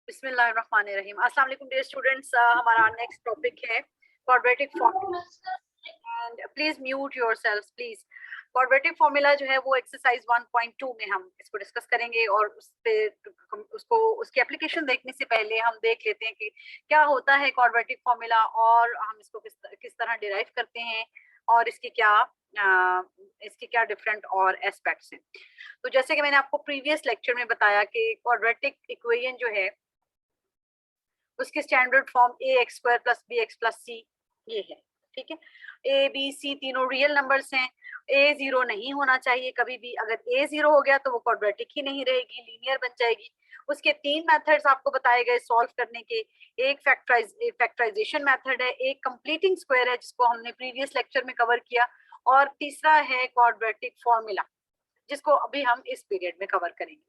बिस्मिल्लाहिर्रहमानिर्रहीम। अस्सलाम वालेकुम डियर स्टूडेंट्स, हमारा नेक्स्ट टॉपिक है quadratic formula and please mute yourselves please. Quadratic formula जो है वो एक्सरसाइज 1.2 में हम इसको डिस्कस करेंगे और उस पे उसको उसकी एप्लीकेशन देखने से पहले हम देख लेते हैं कि क्या होता है क्वाड्रेटिक फॉर्मूला और हम इसको किस तरह डिराइव करते हैं और इसके क्या डिफरेंट और एस्पेक्ट्स हैं। तो जैसे कि मैंने आपको प्रीवियस लेक्चर में बताया कि क्वाड्रेटिक इक्वेशन जो है उसकी standard form A X square plus B X plus C ये है। ठीक है, ए बी सी तीनों रियल नंबर्स हैं। ए जीरो नहीं होना चाहिए कभी भी। अगर ए जीरो हो गया तो वो क्वाड्रेटिक ही नहीं रहेगी, लीनियर बन जाएगी। उसके तीन मेथड्स आपको बताए गए सॉल्व करने के। एक फैक्टराइजेशन मेथड है, एक कंप्लीटिंग स्क्वायर है जिसको हमने प्रीवियस लेक्चर में कवर किया, और तीसरा है क्वाड्रेटिक फॉर्मूला जिसको अभी हम इस पीरियड में कवर करेंगे।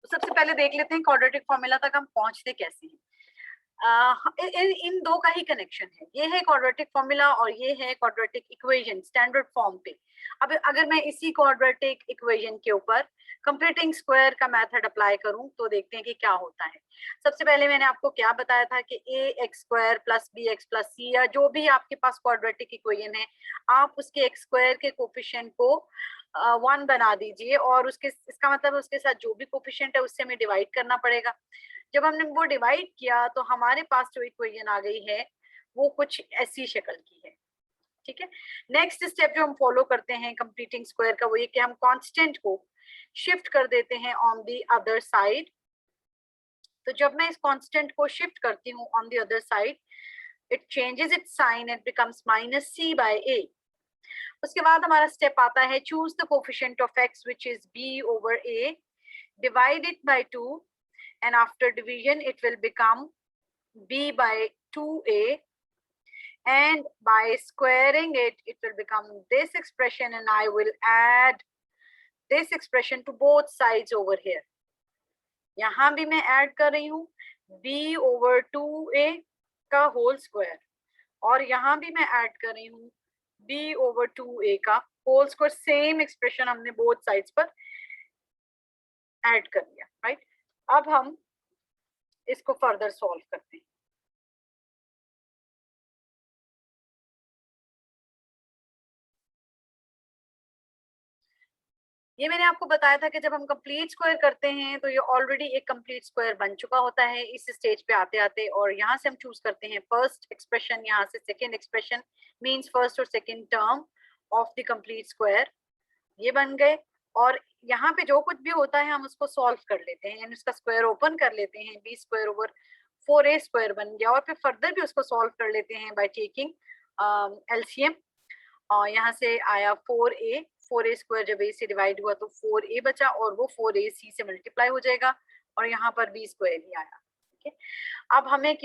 तो सबसे पहले देख लेते हैं क्वाड्रेटिक फॉर्मूला तक हम पहुंचते कैसे हैं। इन दो का ही कनेक्शन है, ये है क्वाड्रेटिक फॉर्मूला और ये है क्वाड्रेटिक इक्वेशन स्टैंडर्ड फॉर्म पे। अब अगर मैं इसी क्वाड्रेटिक इक्वेशन के ऊपर कंप्लीटिंग स्क्वायर का मेथड अप्लाई करूं तो देखते हैं कि क्या होता है। सबसे पहले मैंने आपको क्या बताया था कि A X square plus B X plus C या जो भी आपके पास क्वाड्रेटिक इक्वेशन है आप उसके एक्स स्क्वायर के कोफिशिएंट को 1 बना दीजिए और इसका मतलब उसके साथ जो भी कोफिशिएंट है उससे हमें डिवाइड करना पड़ेगा। जब हमने वो डिवाइड किया तो हमारे पास जो इक्वेशन आ गई है वो कुछ ऐसी शक्ल की है। ठीक है, नेक्स्ट स्टेप जो हम फॉलो करते हैं कंप्लीटिंग स्क्वायर का वो ये कि हम कांस्टेंट को शिफ्ट कर देते हैं ऑन द अदर साइड। तो जब मैं इस कांस्टेंट को शिफ्ट करती हूँ on the other side it changes its sign and becomes minus C by A. उसके बाद हमारा स्टेप आता है choose the coefficient of X which is B over A, divide it by 2 and after division it will become b by 2a, and by squaring it will become this expression, and I will add this expression to both sides over here. यहाँ भी मैं add कर रही हूँ b over 2a का whole square और यहाँ भी मैं ऐड कर रही हूँ b over 2a का होल स्क्वायर। सेम एक्सप्रेशन हमने बोथ साइड्स पर ऐड कर दिया, राइट। अब हम इसको फर्दर सॉल्व करते हैं। ये मैंने आपको बताया था कि जब हम कंप्लीट स्क्वायर करते हैं तो ये ऑलरेडी एक कंप्लीट स्क्वायर बन चुका होता है इस स्टेज पे आते आते, और यहाँ से हम चूज करते हैं फर्स्ट एक्सप्रेशन, यहाँ से सेकेंड एक्सप्रेशन मींस फर्स्ट और second term of the complete square ये बन गए। और यहाँ पे जो कुछ भी होता है हम उसको सॉल्व कर लेते हैं, यानी उसका स्क्वायर ओपन कर लेते हैं। B square over 4a square बन गया और फिर फर्दर भी उसको सॉल्व कर लेते हैं बाय टेकिंग एलसीएम। यहाँ से आया 4a स्क्वायर, जब a से डिवाइड हुआ तो 4a बचा और वो 4ac से मल्टीप्लाई हो जाएगा और यहाँ पर b स्क्वायर ही आया। ठीक है, अब हमें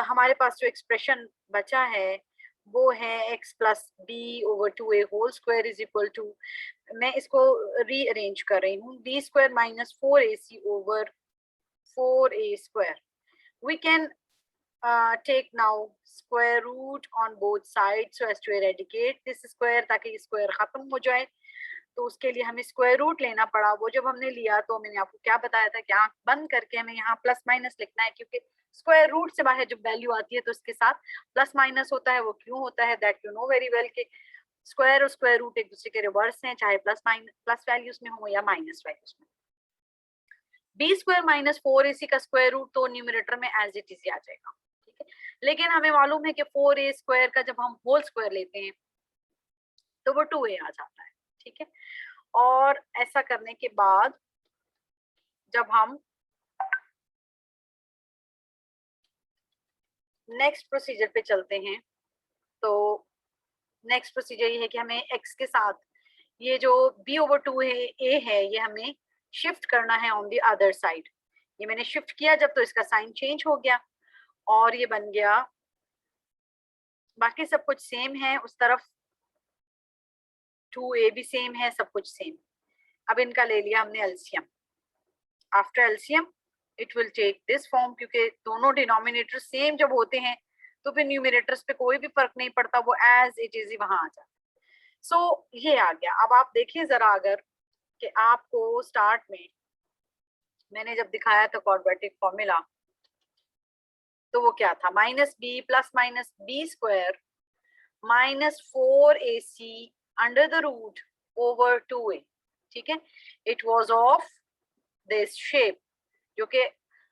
हमारे पास जो एक्सप्रेशन बचा है वो है x plus b over 2a whole square is equal to, मैं इसको रीअरेंज कर रही हूँ, b square minus 4ac over 4a square. We can take now square root on both sides so as to eradicate this square, ताकि square खत्म हो जाए। तो उसके लिए हमें स्क्वायर रूट लेना पड़ा। वो जब हमने लिया तो मैंने आपको क्या बताया था कि आंख बंद करके हमें यहाँ प्लस माइनस लिखना है, क्योंकि स्क्वायर रूट से बाहर जब वैल्यू आती है तो उसके साथ प्लस माइनस होता है। वो क्यों होता है that you know very well कि स्क्वायर और स्क्वायर रूट एक दूसरे के रिवर्स हैं, चाहे प्लस वैल्यूज में हो या माइनस वैल्यूज में। बी स्क्वायर माइनस 4ac का स्क्वायर रूट तो न्यूमरेटर में एज इट इज आ जाएगा। ठीक है, लेकिन हमें मालूम है कि 4a स्क्वायर का जब हम होल स्क्वायर लेते हैं तो वो 2a आ जाता है। ठीक है, और ऐसा करने के बाद जब हम नेक्स्ट प्रोसीजर पे चलते हैं तो नेक्स्ट प्रोसीजर ये है कि हमें x के साथ ये जो b ओवर 2 है a है ये हमें शिफ्ट करना है ऑन द अदर साइड। ये मैंने शिफ्ट किया जब तो इसका साइन चेंज हो गया और ये बन गया, बाकी सब कुछ सेम है उस तरफ, 2a भी सेम है, सब कुछ सेम। अब इनका ले लिया हमने LCM. After LCM it will take this form, क्योंकि दोनों डिनोमिनेटर सेम जब होते हैं तो फिर न्यूमरेटर्स पे कोई भी फर्क नहीं पड़ता, वो एज इट इज ही वहां आ जाता है। सो ये आ गया। अब आप देखिए जरा, अगर कि आपको स्टार्ट में मैंने जब दिखाया था क्वाड्रेटिक फॉर्मूला तो वो क्या था, minus b plus minus b square minus 4ac under the root over 2a। ठीक है, it was of this shape, जो कि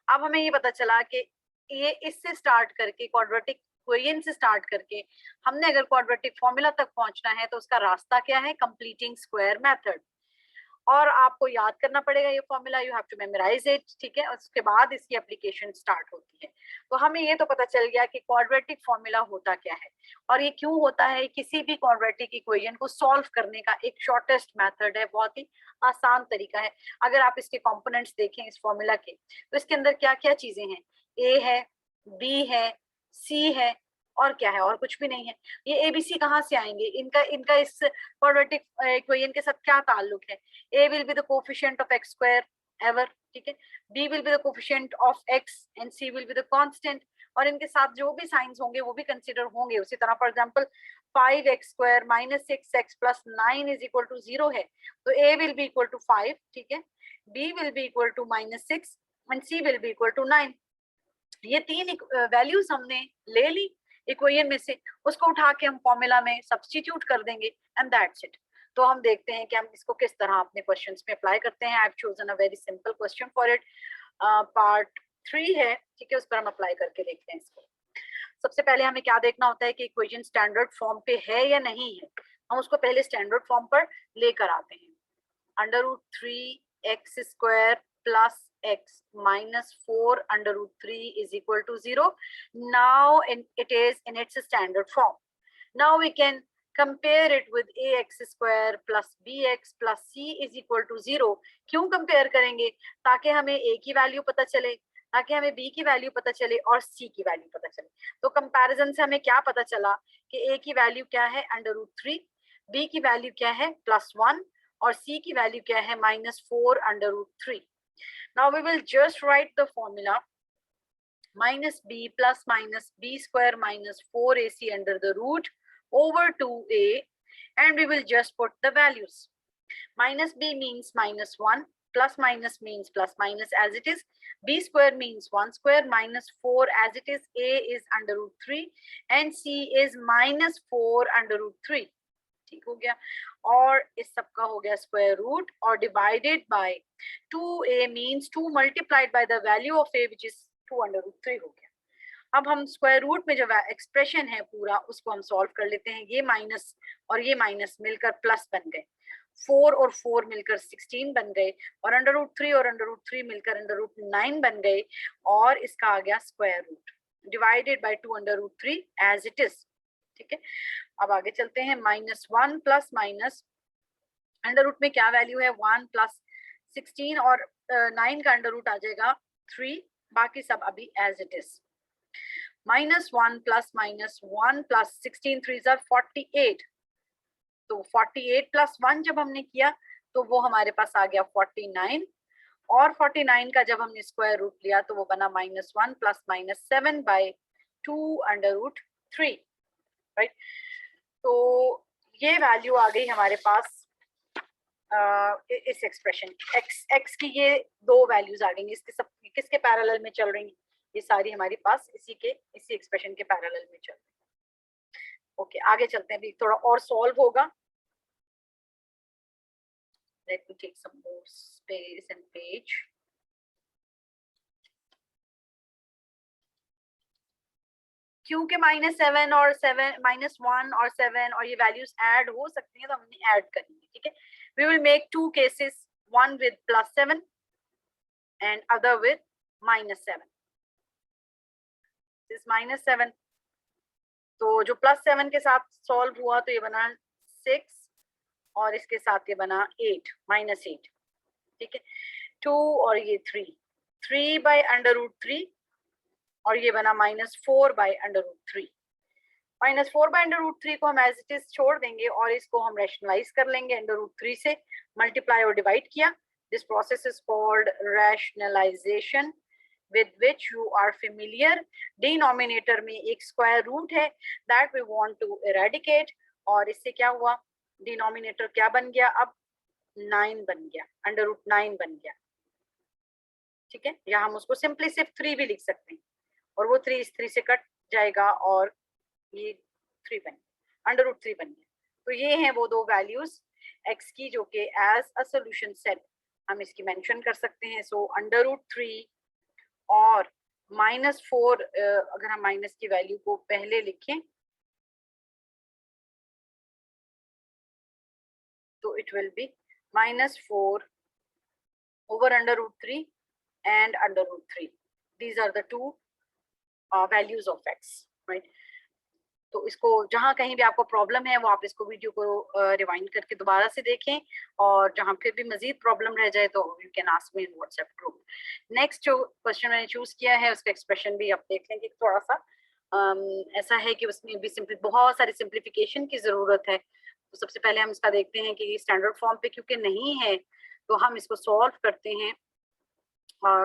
अब हमें ये पता चला कि ये इससे स्टार्ट करके क्वाड्रेटिक इक्वेशन से स्टार्ट करके हमने अगर क्वाड्रेटिक फॉर्मूला तक पहुंचना है तो उसका रास्ता क्या है, कंप्लीटिंग स्क्वायर मेथड। और आपको याद करना पड़ेगा ये formula, you have to memorise it. ठीक है, उसके बाद इसकी एप्लीकेशन स्टार्ट होती है। तो हमें ये तो पता चल गया कि क्वाड्रेटिक फॉर्मूला होता क्या है और ये क्यों होता है। किसी भी क्वाड्रेटिक इक्वेशन को सॉल्व करने का एक शॉर्टेस्ट मेथड है, बहुत ही आसान तरीका है। अगर आप इसके कंपोनेंट्स देखें इस फॉर्मूला के, तो इसके अंदर क्या क्या चीजें हैं, ए है, बी है, सी है और क्या है, और कुछ भी नहीं है। ये एबीसी कहाँ से आएंगे, इनका इनका इस क्वाड्रेटिक इक्वेशन के साथ क्या ताल्लुक है। a will be the coefficient of x square ever, ठीक है, b will be the coefficient of x and c will be the constant। और इनके साथ जो भी साइंस होंगे वो भी कंसीडर होंगे। उसी तरह for example 5x square minus 6x plus 9 is equal to 0 है, तो a will be equal to 5, ठीक है, b will be equal to minus 6 and c will be equal to 9। ये तीन वैल्यूज हमने ले ली इक्वेशन में से, उसको उठा के हम फॉर्मूला में सब्स्टिट्यूट कर देंगे एंड दैट्स इट। तो हम देखते हैं कि हम इसको किस तरह अपने क्वेश्चंस में अप्लाई करते हैं। I have chosen a very simple question for it, part 3 है, ठीक है, उस पर हम अप्लाई करके देखते हैं इसको। सबसे पहले हमें क्या देखना होता है कि इक्वेशन स्टैंडर्ड फॉर्म पे है या नहीं है। हम उसको पहले स्टैंडर्ड फॉर्म पर लेकर आते हैं। Under root 3x square plus x minus 4 under root 3 is equal to 0. Now it is in its standard form. Now we can compare it with ax square plus bx plus c is equal to 0. क्यों compare करेंगे, ताकि हमें a की value पता चले, ताकि हमें b की वैल्यू पता चले और c की वैल्यू पता चले। तो कंपैरिजन से हमें क्या पता चला कि a की वैल्यू क्या है अंडर रूट 3, b की वैल्यू क्या है +1 और c की वैल्यू क्या है -4 under root 3। Now we will just write the formula minus b plus minus b square minus 4ac under the root over 2a, and we will just put the values. Minus b means -1, plus minus means plus minus as it is, b square means 1 square minus 4 as it is, a is under root 3 and c is -4 under root 3। ठीक हो गया, और इस सब का हो गया square root और divided by 2a means 2 multiplied by the value of a which is 2 under root 3 हो गया। अब हम स्क्वायर रूट में जो एक्सप्रेशन है पूरा उसको हम सॉल्व कर लेते हैं। ये माइनस और ये माइनस मिलकर प्लस बन गए, 4 और 4 मिलकर 16 बन गए और अंडर रूट 3 और अंडर रूट 3 मिलकर अंडर रूट 9 बन गए और इसका आ गया square root divided by 2 under root 3 as it is. ठीक है, अब आगे चलते हैं। -1 प्लस माइनस अंडर रूट में क्या वैल्यू है 1 प्लस 16 और 9 का अंडर रूट आ जाएगा 3, बाकी सब अभी as it is. -1 plus -1 plus 16 3 ज़ा 48, तो 48 प्लस 1 जब हमने किया तो वो हमारे पास आ गया 49 और 49 का जब हमने स्क्वायर रूट लिया तो वो बना -1 plus -7 by 2 under root 3, right. तो ये वैल्यू आ गई हमारे पास इस एक्सप्रेशन x की, ये दो वैल्यूज आ गई। इसके सब किसके पैरेलल में चल रही, ये सारी हमारे पास इसी एक्सप्रेशन के पैरेलल में चल रही। ओके, आगे चलते हैं, अभी थोड़ा और सॉल्व होगा। Let me take some more space and page. क्योंकि -7 और 7 -1 और 7 और ये वैल्यूज ऐड हो सकती हैं तो हमने ऐड करेंगे। ठीक है, we will make two cases, one with +7 and other with -7. This -7, तो जो +7 के साथ सॉल्व हुआ तो ये बना 6 और इसके साथ ये बना 8 -8। ठीक है, 2 और ये 3 बाय अंडर रूट 3 और ये बना -4 by under root 3। -4 by under root 3 को हम एज इट इज छोड़ देंगे और इसको हम रैशनलाइज कर लेंगे। अंडर रूट 3 से मल्टीप्लाई और डिवाइड किया। This process is called rationalisation with which you are familiar. Denominator में एक स्क्वायर रूट है that we want to eradicate और इससे क्या हुआ, डिनोमिनेटर क्या बन गया, अब 9 बन गया, अंडर रूट 9 बन गया। ठीक है, या हम उसको सिंपली सिर्फ 3 भी लिख सकते हैं, और वो 3 इस 3 से कट जाएगा और ये 3 बन गया, √3 बन गया। तो ये हैं वो दो वैल्यूज x की जो कि एज अ सोल्यूशन सेट हम इसकी मेंशन कर सकते हैं। सो √3 और -4, अगर हम माइनस की वैल्यू को पहले लिखें तो it will B -4 over √3 and √3. These are the two values of x, right? तो इसको जहाँ कहीं भी आपको प्रॉब्लम है वो आप इसको वीडियो को रिवाइंड करके दोबारा से देखें, और जहाँ फिर भी मजीद प्रॉब्लम रह जाए तो you can ask me in WhatsApp group. Next जो क्वेश्चन मैंने चूज किया है उसका एक्सप्रेशन भी आप देख लेंगे थोड़ा सा। ऐसा है कि उसमें भी सिंपली बहुत सारी सिंप्लीफिकेशन की जरूरत है। तो सबसे पहले हम इसका देखते हैं कि स्टैंडर्ड फॉर्म पे क्योंकि नहीं है तो हम इसको सॉल्व करते हैं,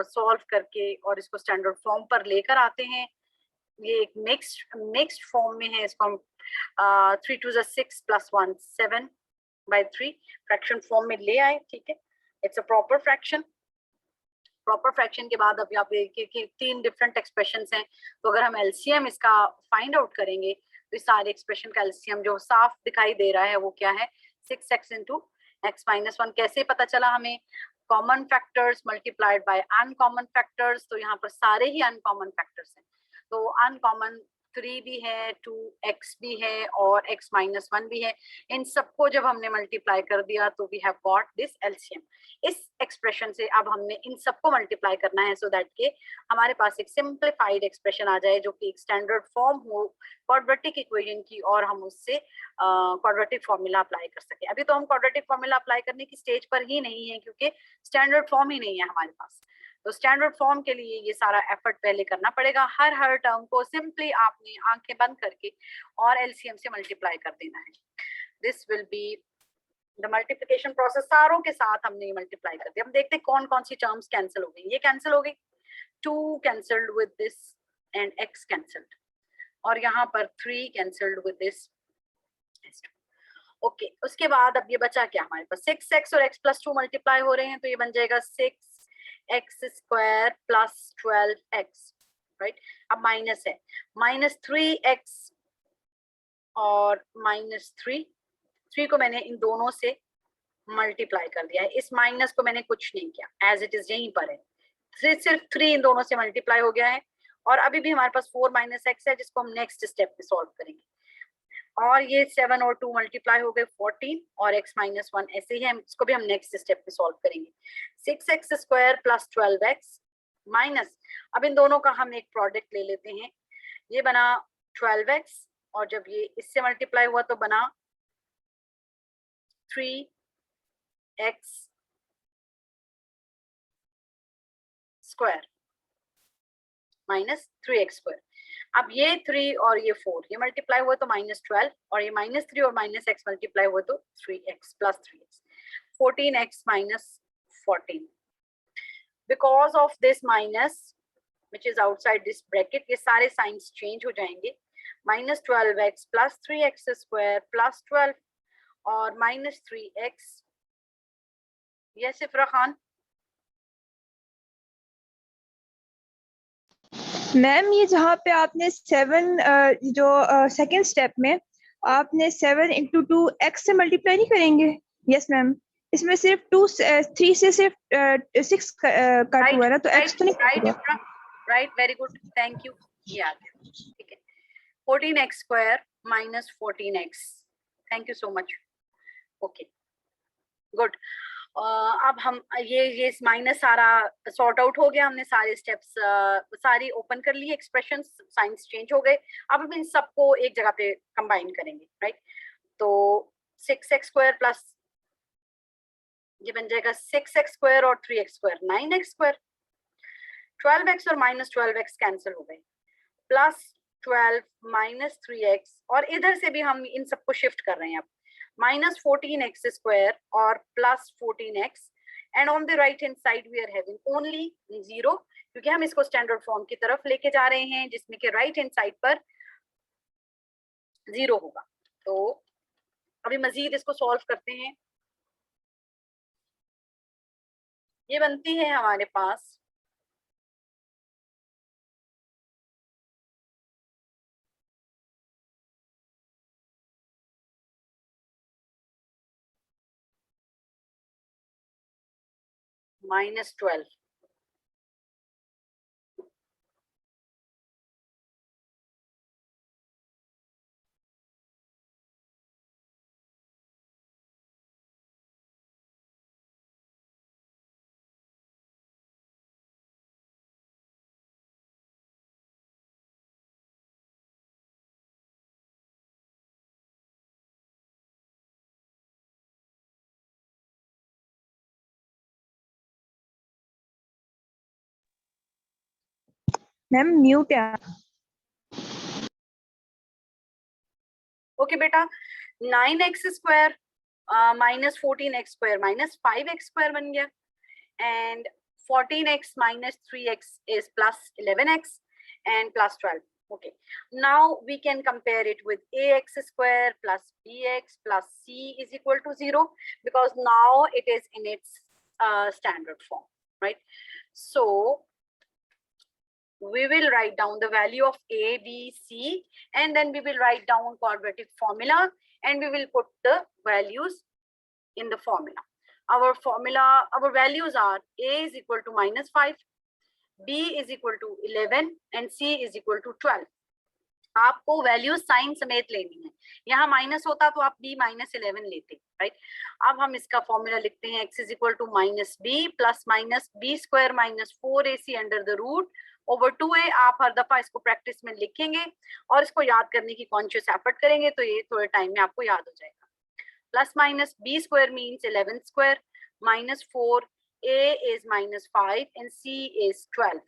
सॉल्व करके और इसको स्टैंडर्ड फॉर्म पर लेकर आते हैं। ये एक मिक्स्ड फॉर्म में है, इसको हम 3 2 6 + 1 7/3 फ्रैक्शन फॉर्म में ले आए। ठीक है, it's a proper fraction. Proper fraction के बाद अभी आप देखिए कि 3 डिफरेंट एक्सप्रेशंस हैं, तो अगर हम एलसीएम इसका फाइंड आउट करेंगे तो इस सारे एक्सप्रेशन का एलसीएम जो साफ दिखाई दे रहा है वो क्या है, 6x × x-1। कैसे पता चला हमें? Common factors multiplied by uncommon factors. तो यहाँ पर सारे ही अनकॉमन फैक्टर्स हैं, तो अनकॉमन 3 भी है, 2x भी है और x-1 भी है। इन सबको जब हमने मल्टीप्लाई कर दिया तो we have got this LCM. इस एक्सप्रेशन से अब हमने इन सबको मल्टीप्लाई करना है सो दैट के हमारे पास एक सिंप्लीफाइड एक्सप्रेशन आ जाए जो कि एक स्टैंडर्ड फॉर्म हो क्वाड्रेटिक इक्वेशन की, और हम उससे क्वाड्रेटिक फॉर्मूला अप्लाई कर सके। अभी तो हम क्वाड्रेटिक फॉर्मूला अप्लाई करने की स्टेज पर ही नहीं है क्योंकि स्टैंडर्ड फॉर्म ही नहीं है हमारे पास। तो स्टैंडर्ड फॉर्म के लिए ये सारा एफर्ट पहले करना पड़ेगा। हर टर्म को सिंपली आपने आंखें बंद करके और एलसीएम से मल्टीप्लाई कर देना है। This will be the multiplication process. सारों के साथ हमने ये मल्टीप्लाई कर दिया। हम देखते हैं कौन कौन सी टर्म्स कैंसिल हो गई। ये कैंसिल हो गई, 2 cancelled with this and x cancelled, और यहाँ पर 3 कैंसल्ड विद दिस। ओके, उसके बाद अब ये बचा क्या हमारे पास, 6x और x+2 मल्टीप्लाई हो रहे हैं तो ये बन जाएगा 6x² + 12x, राइट। अब माइनस है, -3x और -3 को मैंने इन दोनों से मल्टीप्लाई कर दिया है। इस माइनस को मैंने कुछ नहीं किया, एज इट इज यहीं पर है। सिर्फ 3 इन दोनों से मल्टीप्लाई हो गया है, और अभी भी हमारे पास 4 - x है जिसको हम नेक्स्ट स्टेप में सॉल्व करेंगे। और ये 7 और 2 मल्टीप्लाई हो गए 14, और x-1 ऐसे ही है, इसको भी हम नेक्स्ट स्टेप में सॉल्व करेंगे। 6x² + 12x माइनस, अब इन दोनों का हम एक प्रोडक्ट ले लेते हैं। ये बना 12x, और जब ये इससे मल्टीप्लाई हुआ तो बना 3x² -3x²। अब ये 3 और ये 4 ये मल्टीप्लाई हुआ तो -12, और ये -3 और -x मल्टीप्लाई हुआ तो 3x + 3x, 14x - 14। Because of this minus which is outside this bracket, ये सारे साइंस चेंज हो जाएंगे। -12x + 3x² + 12 और -3x। यस इफ्रा खान। मैम ये जहाँ पे आपने 7 जो सेकेंड स्टेप में आपने 7 × 2 x से मल्टीप्लाई नहीं करेंगे? यस मैम, इसमें सिर्फ 3 से सिर्फ 6 कट हुआ है ना, तो x तो नहीं कटेगा। Right, very good, thank you, ये आ गया। ठीक है, 14x² - 14x। Thank you so much. Okay, good. अब हम ये माइनस सारा सॉर्ट आउट हो गया, हमने सारे स्टेप्स सारी ओपन कर ली, एक्सप्रेशन साइंस चेंज हो गए। अब हम इन सबको एक जगह पे कंबाइन करेंगे, राइट। तो 6x² प्लस ये बन जाएगा 6x² और 3x², 9x²। 12x और -12x कैंसिल हो गए, +12 - 3x, और इधर से भी हम इन सबको शिफ्ट कर रहे हैं अब, -14x² और +14x, and on the right hand side we are having only 0, क्योंकि हम इसको स्टैंडर्ड फॉर्म की तरफ लेके जा रहे हैं जिसमें कि राइट हैंड साइड पर 0 होगा। तो अभी मजीद इसको सॉल्व करते हैं। ये बनती है हमारे पास -12. मैम म्यूट है। ओके बेटा, 9x² -14x² -5x² बन गया, and 14x - 3x is +11x and +12. Okay, now we can compare it with ax² plus bx plus c is equal to 0, because now it is in its standard form, right? So we will write down the value of a, b, c, and then we will write down quadratic formula, and we will put the values in the formula. Our values are a is equal to -5, b is equal to 11, and c is equal to 12. आपको values sign समेत लेनी है। यहाँ minus होता तो आप b -11 लेते, right? अब हम इसका फॉर्मूला लिखते हैं, x is equal to -b plus -b² - 4ac under the root over 2a। आप हर दफा इसको प्रैक्टिस में लिखेंगे और इसको याद करने की कॉन्शियस एफर्ट करेंगे तो ये थोड़े टाइम में आपको याद हो जाएगा। Plus minus b² means 11² -4, a is -5 and c is 12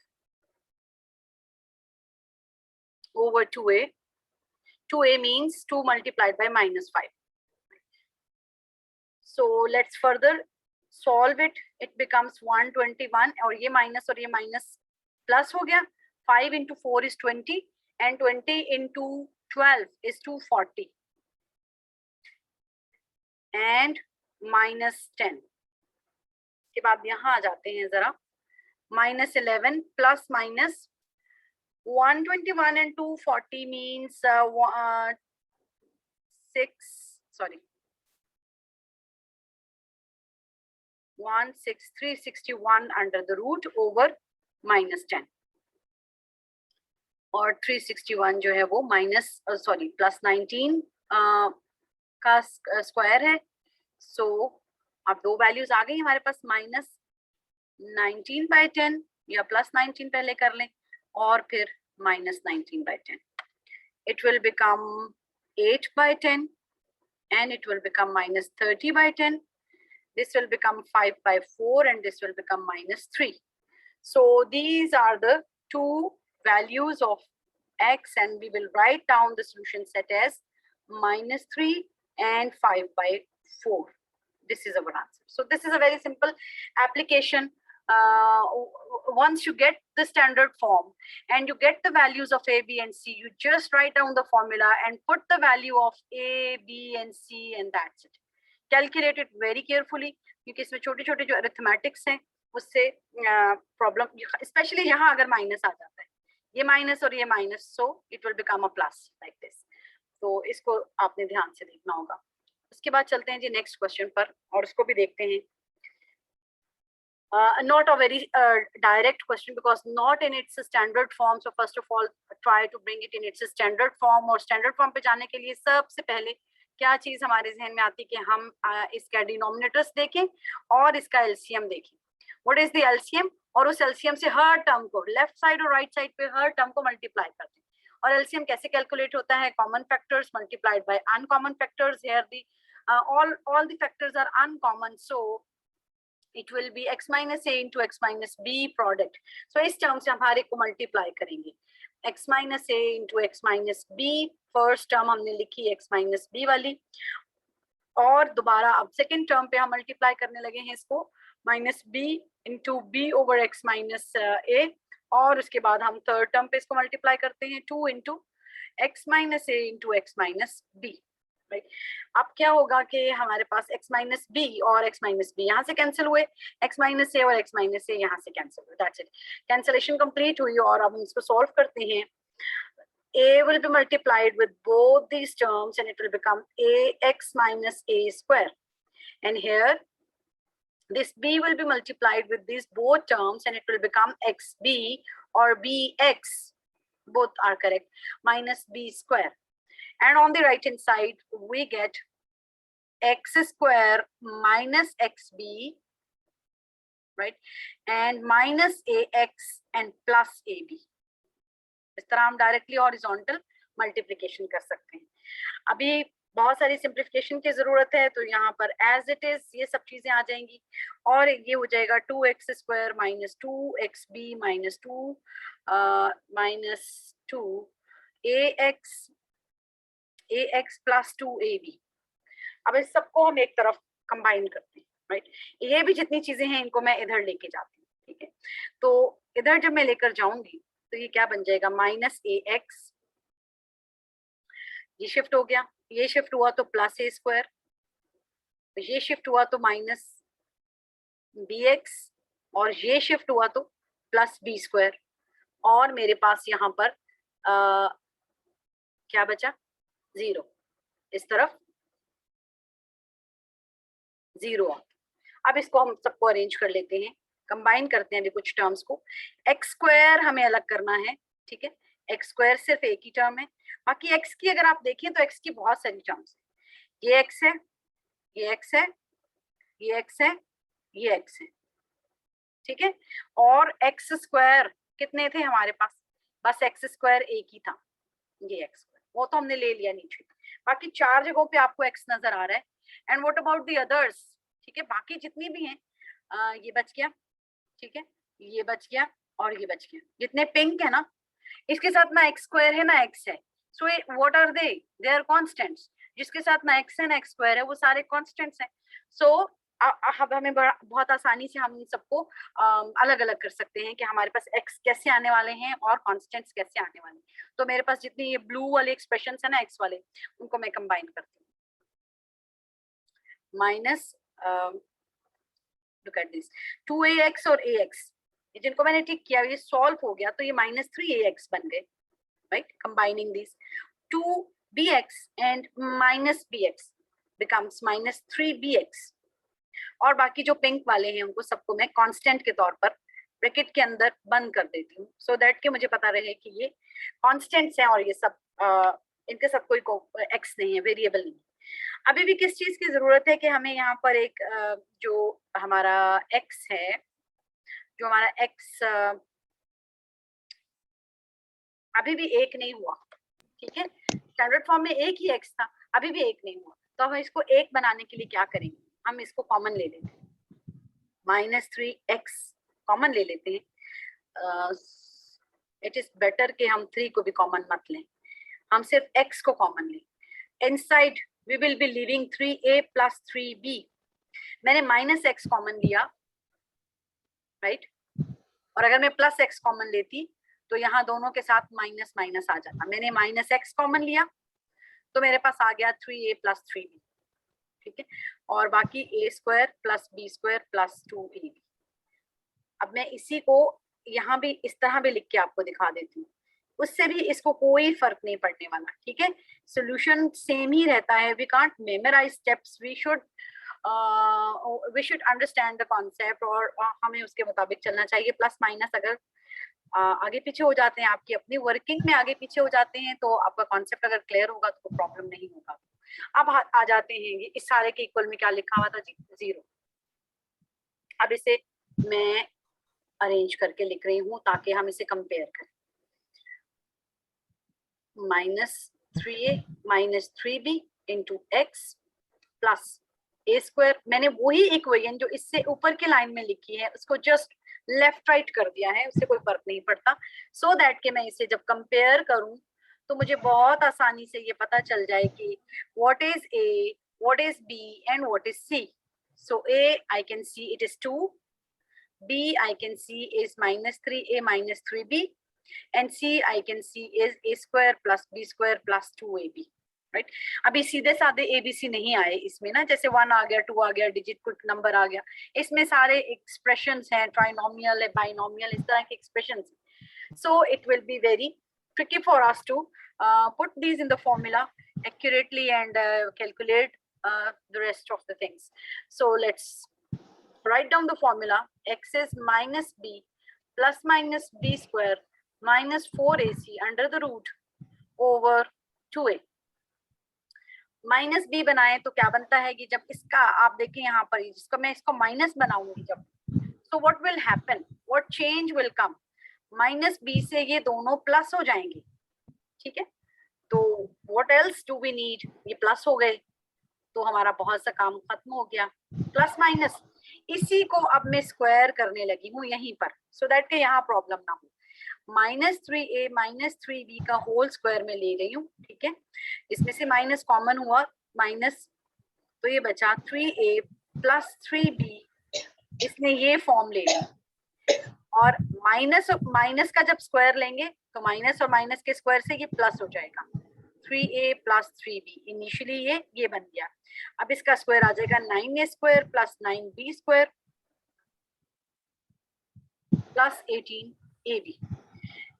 over 2a. 2a means 2 multiplied by -5. So let's further solve it. It becomes 121 और ये माइनस प्लस हो गया। 5 into 4 is 20 and 20 into 12 is 240 and -10 के बाद यहाँ आ जाते हैं जरा। -11 plus minus 121 and 240 means 361 under the root over -10 और 361 जो है वो +19 का स्क्वायर है। सो अब दो वैल्यूज आ गई हमारे पास, -19/10 या +19 पहले कर लें और फिर -19/10. It will become 8/10 and it will become -30/10. This will become 5/4 and this will become -3. So these are the two values of x, and we will write down the solution set as -3 and 5/4. This is our answer. So this is a very simple application. Once you get the standard form and you get the values of a, b and c, you just write down the formula and put the value of a, b and c and that's it. Calculate it very carefully क्योंकि इसमें छोटे छोटे जो arithmetics हैं उससे problem, specially यहाँ अगर minus आ जाता है, ये माइनस और ये minus, so it will become a plus like this. तो इसको आपने ध्यान से देखना होगा। उसके बाद चलते हैं जी नेक्स्ट क्वेश्चन पर और उसको भी देखते हैं। Not a very direct question because not in its standard form. So first of all, try to bring it in its standard form. और standard form पे जाने के लिए सबसे पहले क्या चीज हमारे जहन में आती कि हम इसका डिनोमिनेटर्स देखें और इसका एलसीएम देखें। What is the LCM? और उस एलसीएम से हर टर्म को लेफ्ट साइड और राइट साइड पे हर टर्म को मल्टीप्लाई करते हैं। और एलसीएम कैसे कैलकुलेट होता है? Common factors multiplied by uncommon factors. Here the all the factors are uncommon, so it will be x minus a into x minus b product. So इस term से हमारे को मल्टीप्लाई करेंगे x minus a into x minus b। First term हमने लिखी x minus b वाली, और दोबारा अब सेकेंड टर्म पे हम मल्टीप्लाई करने लगे हैं इसको -b into b over x minus a, और उसके बाद हम थर्ड टर्म पे इसको मल्टीप्लाई करते हैं 2 into x minus a into x minus b। अब क्या होगा कि हमारे पास x माइनस बी और x माइनस बी यहाँ से कैंसिल हुए, x माइनस ए और x माइनस ए यहाँ से कैंसिल हुए। दैट्स इट, कैंसिलेशन कंप्लीट हुई। और अब हम इसको सॉल्व करते हैं। a will be multiplied with both these terms and it will become ax minus a square, and here this b will be multiplied with these both terms and it will become xb or bx, both are correct, minus b square. And on the right hand side we get x square minus xb, right, and minus ax and plus ab. इस तरह हम directly horizontal multiplication कर सकते हैं. अभी बहुत सारी simplification की जरूरत है, तो यहाँ पर एज इट इज ये सब चीजें आ जाएंगी और ये हो जाएगा 2x square minus 2xb minus 2 minus 2 ax plus 2ab. अब इस सबको हम एक तरफ कंबाइन करते हैं, राइट. ये भी जितनी चीजें हैं इनको मैं इधर लेके जाती हूँ, ठीक है. तो इधर जब मैं लेकर जाऊंगी तो ये क्या बन जाएगा, माइनस ax, ये शिफ्ट हो गया, ये शिफ्ट हुआ तो प्लस a स्क्वायर, ये शिफ्ट हुआ तो माइनस bx और ये शिफ्ट हुआ तो प्लस b स्क्वायर. और मेरे पास यहाँ पर क्या बचा, 0. इस तरफ 0. अब इसको हम सबको अरेंज कर लेते हैं, कंबाइन करते हैं अभी कुछ टर्म्स को. एक्स स्क्वायर हमें अलग करना है, ठीक है. एक्स स्क्वायर सिर्फ एक ही टर्म है, बाकी एक्स की अगर आप देखें तो एक्स की बहुत सारी टर्म्स है. ये एक्स है, ये एक्स है, ये एक्स है, ये एक्स है, ठीक है. और एक्स स्क्वायर कितने थे हमारे पास, बस एक्स स्क्वायर एक ही था, ये एक्स स्क्वायर, वो तो हमने ले लिया नीचे. बाकी 4 जगहों पे आपको एक्स नजर आ रहा है. And what about the others, ठीक है. बाकी जितनी भी हैं ये बच गया, ठीक है, ये बच गया और ये बच गया. जितने पिंक है ना, इसके साथ ना एक्स स्क्वायर है ना एक्स है, so what are they are constants. जिसके साथ ना एक्स है ना एक्स स्क्वायर है वो सारे कांस्टेंट्स हैं. सो अब हमें बहुत आसानी से हम इन सबको अलग अलग कर सकते हैं कि हमारे पास एक्स कैसे आने वाले हैं और कांस्टेंट्स कैसे आने वाले हैं. तो मेरे पास जितनी ये ब्लू वाले एक्सप्रेशन है ना एक्स वाले, उनको मैं कंबाइन करती हूँ. Minus look at this 2ax और ax, जिनको मैंने टिक किया ये सॉल्व हो गया तो ये माइनस 3ax बन गए, right. Combining this 2bx and minus bx becomes minus 3bx. और बाकी जो पिंक वाले हैं उनको सबको मैं कांस्टेंट के तौर पर ब्रैकेट के अंदर बंद कर देती हूँ, सो दैट कि मुझे पता रहे कि ये कांस्टेंट्स हैं और ये सब इनके सब कोई एक्स नहीं है, वेरिएबल नहीं. अभी भी किस चीज की जरूरत है कि हमें यहाँ पर एक जो हमारा x है, जो हमारा x अभी भी एक नहीं हुआ, ठीक है. स्टैंडर्ड फॉर्म में एक ही x था, अभी भी एक नहीं हुआ. तो हम इसको एक बनाने के लिए क्या करेंगे, हम इसको कॉमन ले लेते हैं, माइनस 3x कॉमन ले लेते हैं. इट इज बेटर कि हम 3 को भी कॉमन मत लें, हम सिर्फ x को कॉमन लें. Inside we will be leaving 3a plus 3b. मैंने माइनस x कॉमन लिया, राइट. और अगर मैं प्लस x कॉमन लेती तो यहाँ दोनों के साथ माइनस माइनस आ जाता. मैंने माइनस x कॉमन लिया तो मेरे पास आ गया 3a प्लस 3b, ठीक है. और बाकी a square plus b square plus 2ab. अब मैं इसी को यहाँ भी इस तरह भी लिख के आपको दिखा देती हूँ, उससे भी इसको कोई फर्क नहीं पड़ने वाला, ठीक है. सोल्यूशन सेम ही रहता है. We can't memorise steps, we should understand the concept और हमें उसके मुताबिक चलना चाहिए. प्लस माइनस अगर आगे पीछे हो जाते हैं, आपकी अपनी वर्किंग में आगे पीछे हो जाते हैं, तो आपका कॉन्सेप्ट अगर क्लियर होगा तो प्रॉब्लम नहीं होगा. अब आ जाते हैं इस सारे के इक्वल में क्या लिखा हुआ था जी, 0. अब इसे मैं अरेंज करके लिख रही हूँ ताकि हम इसे कंपेयर करें. Minus 3a minus 3b into x plus a square. मैंने वही इक्वेशन जो इससे ऊपर के लाइन में लिखी है उसको जस्ट लेफ्ट राइट कर दिया है, उससे कोई फर्क नहीं पड़ता. सो दैट कि मैं इसे जब कंपेयर करूं तो मुझे बहुत आसानी से ये पता चल जाए कि what is a, what is b and what is c. So a I can see it is 2, b I can see is minus 3a minus 3b and c I can see is a square plus b square plus 2ab, right. अभी सीधे साधे ABC नहीं आए इसमें ना, जैसे 1 आ गया, 2 आ गया, डिजिट कुछ नंबर आ गया. इसमें सारे एक्सप्रेशंस हैं, ट्राइनोमियल है, बाइनोमियल, इस तरह के expressions. So it will be very tricky for us to put these in the formula accurately and calculate the rest of the things. So let's write down the formula. X is minus b plus minus b square minus 4ac under the root over 2a. Minus b बनाए तो क्या बनता है कि जब इसका आप देखें यहाँ पर जिसको मैं इसको माइनस बनाऊंगी जब, so what will happen, what change will come, minus b से ये दोनों प्लस हो जाएंगे, ठीक है. तो what else do we need, ये प्लस हो गए तो हमारा बहुत सा काम खत्म हो गया. प्लस माइनस इसी को अब मैं स्क्वायर करने लगी हूँ यहीं पर, सो दैट के यहाँ प्रॉब्लम ना हो. माइनस 3a माइनस 3b का होल स्क्वायर में ले रही हूँ, ठीक है. इसमें से माइनस कॉमन हुआ, माइनस, तो ये बचा 3a प्लस 3b, इसने ये फॉर्म ले लिया. और माइनस का जब स्क्वायर लेंगे तो माइनस और माइनस के स्क्वायर से ये प्लस हो जाएगा. 3a प्लस 3b इनिशियली ये बन गया. अब इसका स्क्वायर आ जाएगा 9a square plus 9b square plus 18ab.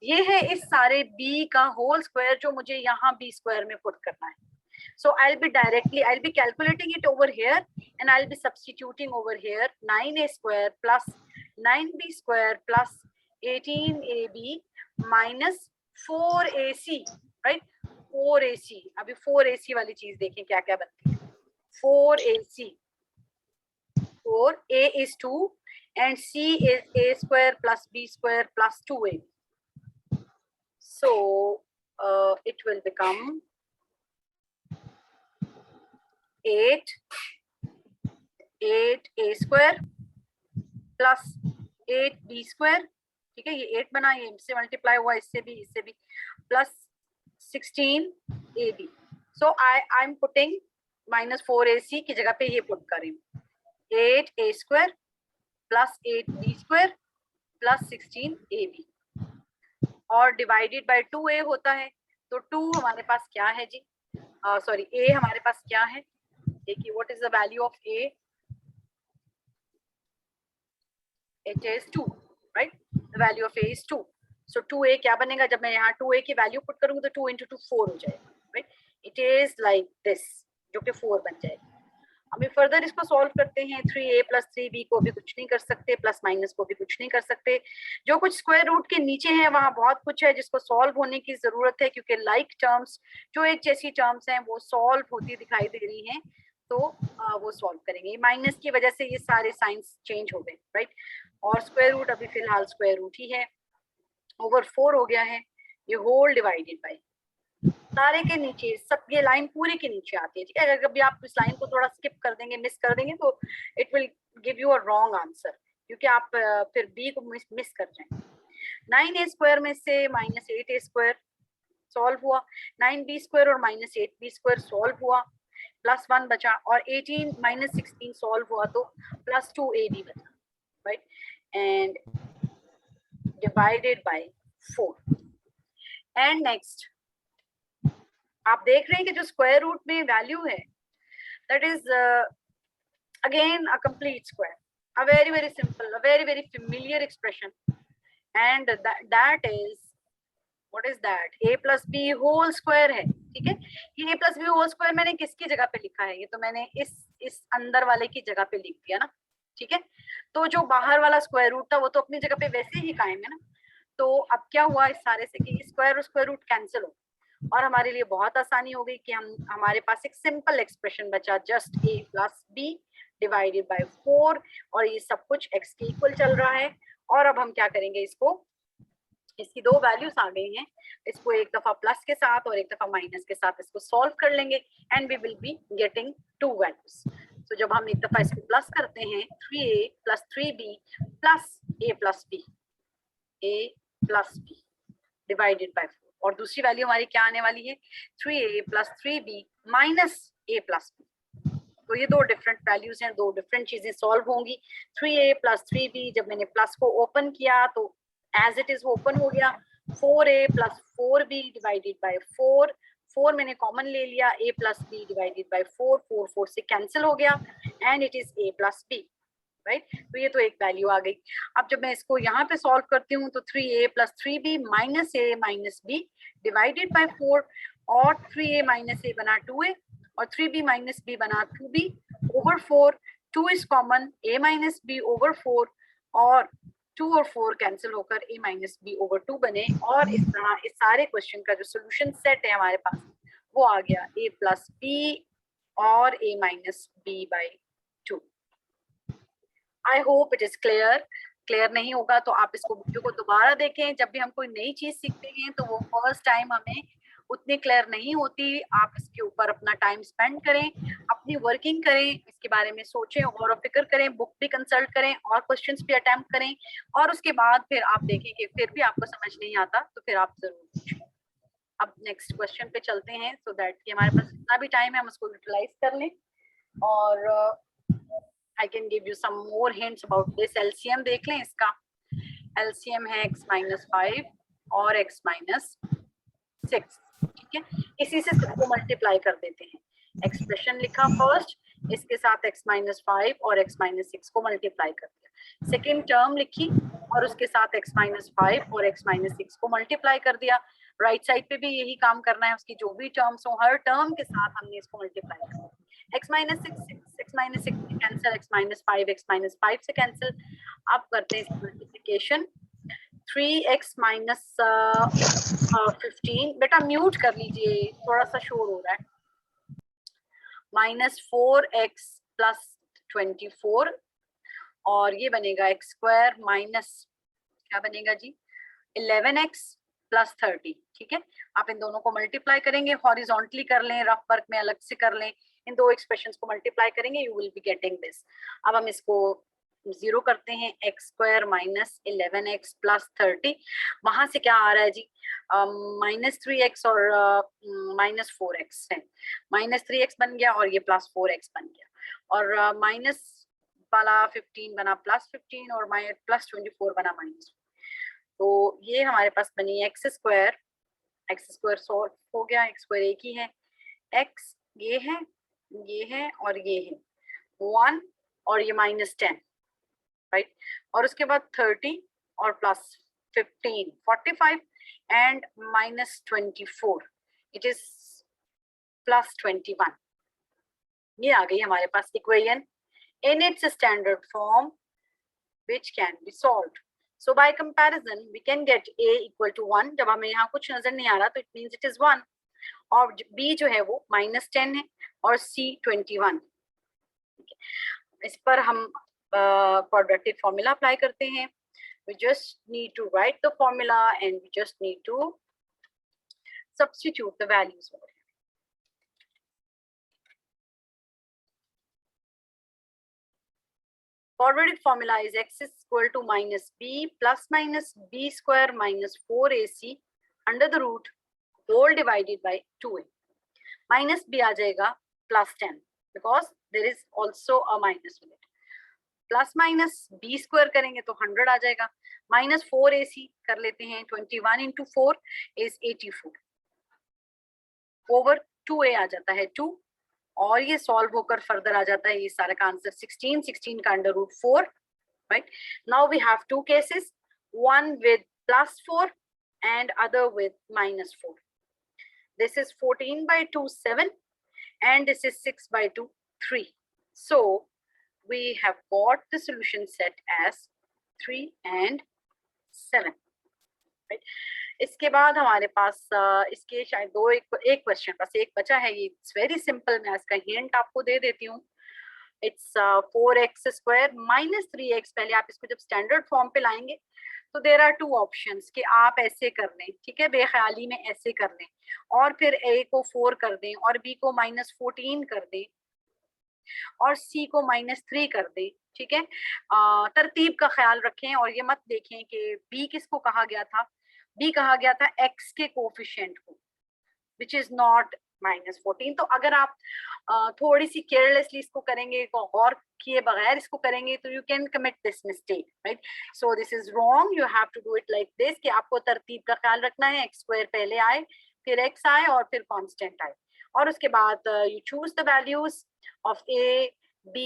ये है इस सारे b का होल स्क्वायर जो मुझे यहाँ b स्क्वायर में पुट करना है. So I'll be calculating it over here and I'll be substituting over here 9a square plus 9b square plus 18ab minus 4ac, right? 4ac. अभी 4ac वाली चीज देखें क्या क्या बनती है. 4ac, 4a is 2 and c is a square plus b square plus 2a. So it will become 8a square plus 8b square, ठीक है. ये 8 बना, ये इससे मल्टीप्लाई हुआ, इससे भी plus 16ab. So I'm putting minus 4ac की जगह पे ये पुट कर रही हूँ. 8a square plus 8b square plus 16ab और डिवाइडेड बाय 2a होता है. तो 2 हमारे पास क्या है जी, सॉरी a हमारे पास क्या है, देखिए what is the value of a, it is 2, right. The value of a is 2. So 2a क्या बनेगा, जब मैं यहाँ 2a की वैल्यू पुट करूंगी तो 2 into 2 4 हो जाएगा, right. It is like this, जो कि 4 बन जाएगा. अभी फर्दर इसको सॉल्व करते हैं. 3a प्लस 3b को भी कुछ नहीं कर सकते, प्लस माइनस को भी कुछ नहीं कर सकते. जो कुछ स्क्वायर रूट के नीचे है वहां बहुत कुछ है जिसको सॉल्व होने की जरूरत है, क्योंकि लाइक टर्म्स जो एक जैसी टर्म्स हैं वो सॉल्व होती दिखाई दे रही हैं, तो वो सॉल्व करेंगे. माइनस की वजह से ये सारे साइंस चेंज हो गए, राइट. और स्क्वायर रूट अभी फिलहाल स्क्वायर रूट ही है. ओवर 4 हो गया है. ये होल डिवाइडेड बाय सारे के नीचे, सब ये लाइन पूरे के नीचे आती है, ठीक है. अगर कभी आप इस लाइन को थोड़ा स्किप कर देंगे, मिस कर देंगे, तो it will give you a wrong answer, क्योंकि आप फिर b को मिस कर जाएंगे. 9a स्क्वायर में से माइनस 8a स्क्वायर सॉल्व हुआ, 9b स्क्वायर और माइनस 8b स्क्वायर सॉल्व हुआ, प्लस 1 बचा, और 18 माइनस 16 सॉल्व हुआ तो प्लस 2ab बचा, right. And divided by 4. And next आप देख रहे हैं कि जो स्क्वायर रूट में वैल्यू है, that is again a complete square, a very very simple, a very very familiar expression, and that is what is that, a plus b whole square है, ठीक है. ये a plus b whole square मैंने किसकी जगह पे लिखा है, ये तो मैंने इस अंदर वाले की जगह पे लिख दिया ना, ठीक है. तो जो बाहर वाला स्क्वायर रूट था वो तो अपनी जगह पे वैसे ही कायम है ना. तो अब क्या हुआ इस सारे से कि स्क्वायर और स्क्वायर रूट कैंसिल हो, और हमारे लिए बहुत आसानी हो गई कि हमारे पास एक सिंपल एक्सप्रेशन बचा, just a plus b divided by 4, और ये सब कुछ x के इक्वल चल रहा है. और अब हम क्या करेंगे, इसकी 2 वैल्यूज आ गई हैं, इसको एक दफा प्लस के साथ और एक दफा माइनस के साथ इसको सॉल्व कर लेंगे, and we will be getting 2 values. तो जब हम एक दफा इसको प्लस करते हैं, 3a plus 3b plus a plus b divided by 4, और दूसरी वैल्यू हमारी क्या आने वाली है, 3a plus 3b minus a plus b. तो ये 2 डिफरेंट वैल्यूज हैं, 2 डिफरेंट चीजें सॉल्व होंगी. 3a प्लस 3b, जब मैंने प्लस को ओपन किया तो एज इट इज ओपन हो गया. 4a plus 4b divided by 4 मैंने कॉमन ले लिया, a plus b divided by 4 से कैंसिल हो गया, and it is a plus b, right. तो ये तो एक वैल्यू आ गई. अब जब मैं इसको यहाँ पे सॉल्व करती हूँ तो 3a plus 3b minus a minus b divided by 4, और 3a माइनस a बना 2a, और 3b माइनस b बना 2b over 4. 2 is common, a minus b over 4 और 2 और 4 कैंसिल होकर a माइनस बी ओवर 2 बने। और इस तरह इस सारे क्वेश्चन का जो सोल्यूशन सेट है हमारे पास वो आ गया a प्लस बी और a minus b by 2। I hope it is clear. Clear नहीं होगा तो आप इसको वीडियो को दोबारा देखें। जब भी हम कोई नई चीज सीखते हैं तो वो फर्स्ट टाइम हमें उतनी क्लियर नहीं होती। आप इसके ऊपर अपना टाइम स्पेंड करें, अपनी वर्किंग करें, इसके बारे में सोचें, गौर व फिक्र करें, बुक भी कंसल्ट करें और क्वेश्चंस भी अटेम्प्ट करें। और उसके बाद फिर आप देखें कि फिर भी आपको समझ नहीं आता तो फिर आप जरूर पूछें। अब नेक्स्ट क्वेश्चन पे चलते हैं सो दैट कि हमारे पास जितना भी टाइम है हम उसको यूटिलाइज कर लें। और I can give you some more hints about this. LCM देख लें इसका। LCM है x minus 5 और x minus 6, ठीक है। इसी से सबको मल्टीप्लाई कर देते हैं। एक्सप्रेशन लिखा फर्स्ट, इसके साथ x minus 5 और x minus 6 को मल्टीप्लाई कर दिया। सेकेंड टर्म लिखी और उसके साथ x minus 5 और x minus 6 को मल्टीप्लाई कर दिया। राइट साइड पे भी यही काम करना है, उसकी जो भी टर्म्स हो हर टर्म के साथ हमने इसको मल्टीप्लाई कर दिया। x minus 6 से कैंसिल, x minus 5 से कैंसिल। अब करते हैं मल्टीप्लिकेशन। 3x minus 15, बेटा म्यूट कर लीजिए, थोड़ा सा शोर हो रहा है। माइनस 4x प्लस 24 और ये बनेगा x स्क्वायर माइनस क्या बनेगा जी 11x प्लस 30, ठीक है। आप इन दोनों को मल्टीप्लाई करेंगे, हॉरिजॉन्टली कर लें, रफ वर्क में अलग से कर लें, इन दो एक्सप्रेशंस को मल्टीप्लाई करेंगे, you will be getting this. अब हम इसको जीरो करते हैं, x square minus 11x plus 30। वहां से क्या आ रहा है जी, माइनस 3x और माइनस 4x है। माइनस 3x बन गया और ये प्लस 4x बन गया और माइनस वाला 15 बना प्लस 15 और प्लस 24 बना माइनस। तो ये हमारे पास बनी एक्स स्क्वायर सॉल्व हो गया। एक्स स्क्वायर एक ही है, एक्स ये है और ये है 1 और ये माइनस 10, राइट। और उसके बाद 30 और plus 15 45 and minus 24 it is plus 21। ये आ गई हमारे पास equation in its standard form which can be solved. So by comparison we can get a equal to 1। जब हमें यहाँ कुछ नजर नहीं आ रहा तो it means it is 1 और b जो है वो माइनस 10 है और c 21। इस पर हम quadratic formula अप्लाई करते हैं। We just need to write the formula and we just need to substitute the values over here. Quadratic formula is x is equal to minus b plus minus b square minus 4ac under the root whole divided by 2a. Minus b आ जाएगा plus 10 because there is also a minus with it. Plus minus b square करेंगे तो 100 आ जाएगा। Minus 4ac कर लेते हैं, 21 into 4 is 84 over 2a आ जाता है 2 और ये सॉल्व होकर फर्दर आ जाता है ये सारा का आंसर 16 का under root 4, right. Now we have two cases, one with plus 4 and other with minus 4. This is 14 by 2 7 and this is 6 by 2 3. So we have got the solution set as 3 and 7, right. इसके बाद हमारे पास इसके शायद एक question बस एक बचा है। ये इट्स वेरी सिंपल, मैं इसका हिंट आपको दे देती हूँ। It's 4x square minus 3x। पहले आप इसको जब स्टैंडर्ड फॉर्म पे लाएंगे तो देर आर टू ऑप्शंस कि आप ऐसे कर लें, ठीक है, बेख्याली में ऐसे कर लें और फिर a को 4 कर दें और b को माइनस 14 कर दें और c को माइनस 3 कर दें, ठीक है। तरतीब का ख्याल रखें और ये मत देखें कि b किसको कहा गया था। b कहा गया था x के कोफिशिएंट को which is not माइनस 14। तो अगर आप थोड़ी सी केयरलेसली इसको करेंगे, गौर किए बगैर इसको करेंगे तो you can commit this mistake, right. So this is wrong, you have to do it like this कि आपको तरतीब का ख्याल रखना है। एक्स स्क्वायर पहले आए, फिर एक्स आए और फिर कांस्टेंट आए और उसके बाद you choose the values of a, b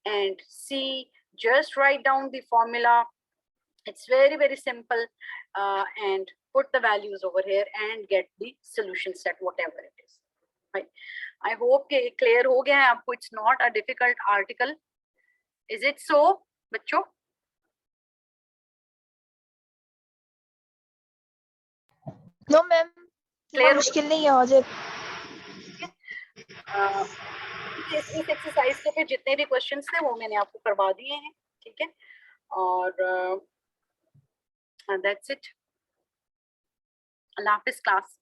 and c. Just write down the formula. It's very simple and put the values over here and get the solution set whatever it is, right. I hope कि clear हो गया है आपको। It's not a difficult article, is it so बच्चों? No ma'am, clear? मुश्किल नहीं है मुझे। इस एक्सरसाइज के फिर जितने भी क्वेश्चंस थे वो मैंने आपको करवा दिए हैं, ठीक है, और that's it. Allah Hafiz class.